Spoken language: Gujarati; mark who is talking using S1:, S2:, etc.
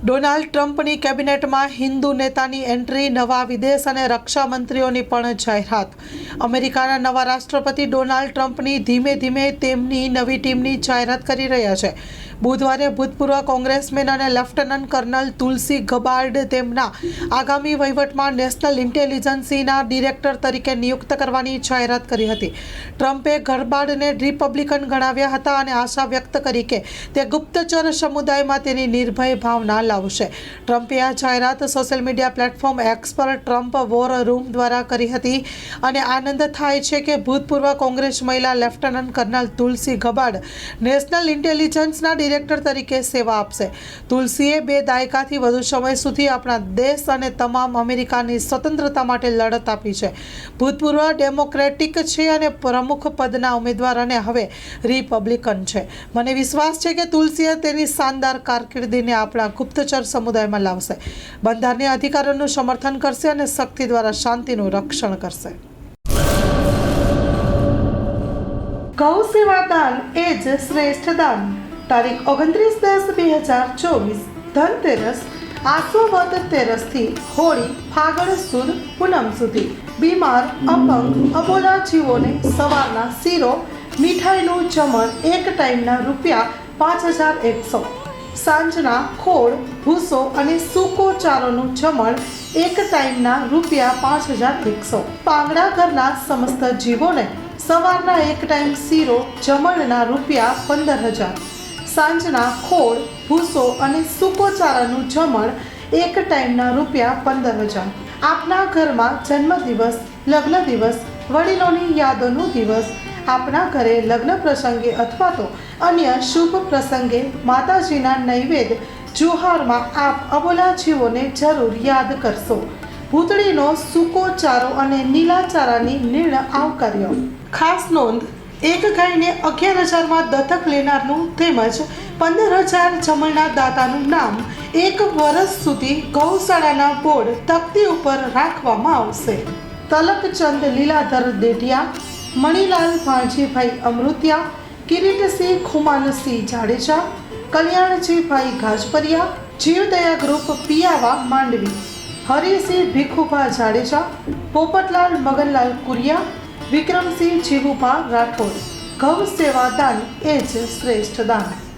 S1: ડોનાલ્ડ ટ્રમ્પની કેબિનેટમાં હિન્દુ નેતાની એન્ટ્રી, નવા વિદેશ અને રક્ષા મંત્રીઓની પણ જાહેરાત. અમેરિકાના નવા રાષ્ટ્રપતિ ડોનાલ્ડ ટ્રમ્પની ધીમે ધીમે તેમની નવી ટીમની જાહેરાત કરી રહ્યા છે. બુધવારે ભૂતપૂર્વ કોંગ્રેસમેન અને લેફ્ટનન્ટ કર્નલ તુલસી ગબાર્ડ તેમના આગામી વહીવટમાં નેશનલ ઇન્ટેલિજન્સના ડિરેક્ટર તરીકે નિયુક્ત કરવાની જાહેરાત કરી હતી. ટ્રમ્પે ગબાર્ડને રિપબ્લિકન ગણાવ્યા હતા અને આશા વ્યક્ત કરી કે તે ગુપ્તચર સમુદાયમાં તેની નિર્ભય ભાવના લાવશે. ટ્રમ્પે આ જાહેરાત સોશિયલ મીડિયા પ્લેટફોર્મ એક્સ પર ટ્રમ્પ વોર રૂમ દ્વારા કરી હતી અને આનંદ થાય છે કે ભૂતપૂર્વ કોંગ્રેસ મહિલા લેફ્ટનન્ટ કર્નલ તુલસી ગબાર્ડ નેશનલ ઇન્ટેલિજન્સના ડિરેક્ટર તરીકે સેવા આપશે. તુલસીએ 2 દાયકાથી વધુ સમય સુધી આપણા દેશ અને તમામ અમેરિકાની સ્વતંત્રતા માટે લડત આપી છે. ભૂતપૂર્વ ડેમોક્રેટિક છે અને પ્રમુખ પદના ઉમેદવાર અને હવે રિપબ્લિકન છે. મને વિશ્વાસ છે કે તુલસીએ તેની શાનદાર કારકિર્દીને આપણા ગુપ્તચર સમુદાયમાં લાવશે, બંધારણીય અધિકારોનું સમર્થન કરશે અને શક્તિ દ્વારા શાંતિનું રક્ષણ કરશે. ગૌ સેવા દાન એ જ શ્રેષ્ઠ દાન. તારીખ 29/10/2024 ધનતેરસ, આસો વદ તેરસથી હોળી ફાગણ સુદ પૂનમ સુધી બીમાર, અપંગ, અબોલા જીવોને સવારના શીરો, મીઠાઈનું જમણ એક ટાઈમના ₹5100, સાંજના ખોળ, ભૂસો અને સૂકો ચારોનું જમણ એક ટાઈમના ₹5100. પાંગડા ઘરના સમસ્ત જીવોને સવારના એક ટાઈમ શીરો, જમણના ₹15000, સાંજના ખોળ, ભૂસો અને સૂકો ચારાનું જમણ એક ટાઈમના ₹15000. આપના ઘરમાં જન્મદિવસ, લગ્ન દિવસ, વડીલોની યાદોનો દિવસ, આપના ઘરે લગ્ન પ્રસંગે અથવા તો અન્ય શુભ પ્રસંગે માતાજીના નૈવેદ્ય જુહારમાં આપ અબોલા જીવોને જરૂર યાદ કરશો. ભૂતળીનો સૂકો ચારો અને નીલા ચારાની નિર્ણય આવકાર્ય. ખાસ નોંધ, એક ગાયને 11,000માં દત્તક લેનારનું તેમજ 15,000 જમણના દાતાનું નામ 1 વર્ષ સુધી ગૌશાળાના બોર્ડ તકતી ઉપર રાખવામાં આવશે. તલકચંદ લીલાધર દેઢિયા, મણિલાલ ભાણજીભાઈ અમૃતિયા, કિરીટસિંહ ખુમાનસિંહ જાડેજા, કલ્યાણજીભાઈ ગાજપરિયા, જીવદયા ગ્રુપ પિયાવા માંડવી, હરિસિંહ ભીખુભા જાડેજા, પોપટલાલ મગનલાલ કુરિયા, વિક્રમસિંહ જીવુભા રાઠોડ. ગૌ સેવા દાન એ જ શ્રેષ્ઠ દાન.